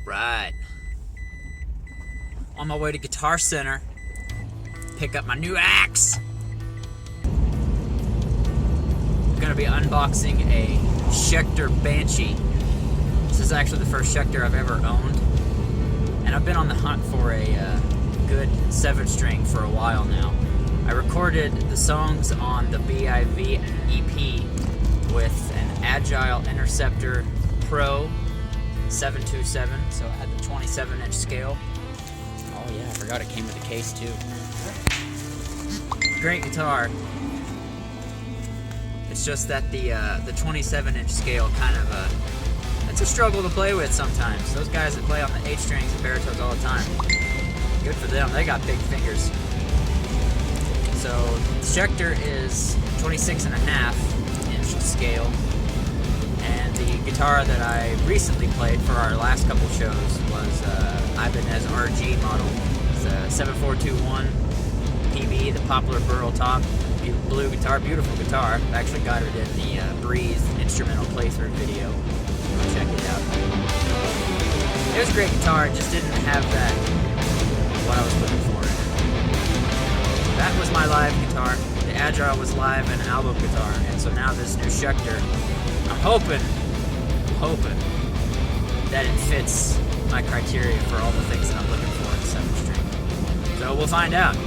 Alright. On my way to Guitar Center. Pick up my new axe. I'm gonna be unboxing a Schecter Banshee. This is actually the first Schecter I've ever owned. And I've been on the hunt for a good 7-string for a while now. I recorded the songs on the B.i.v EP with an Agile Interceptor Pro 727, so it had the 27-inch scale. Oh yeah, I forgot it came with a case too. Great guitar. It's just that the 27-inch scale kind of it's a struggle to play with sometimes. Those guys that play on the 8 strings and baritones all the time, good for them. They got big fingers. So Schecter is 26.5-inch scale, and the guitar that I recently played for our last couple shows was Ibanez RG model. It's a 7421 PB, the poplar burl top, blue guitar, beautiful guitar. I actually got it in the Breathe instrumental playthrough video. Go check it out. It was a great guitar, it just didn't have that, what I was looking for in it. That was my live guitar. The Agile was live and an album guitar, and so now this new Schecter, I'm hoping that it fits my criteria for all the things that I'm looking for in 7-string. So we'll find out.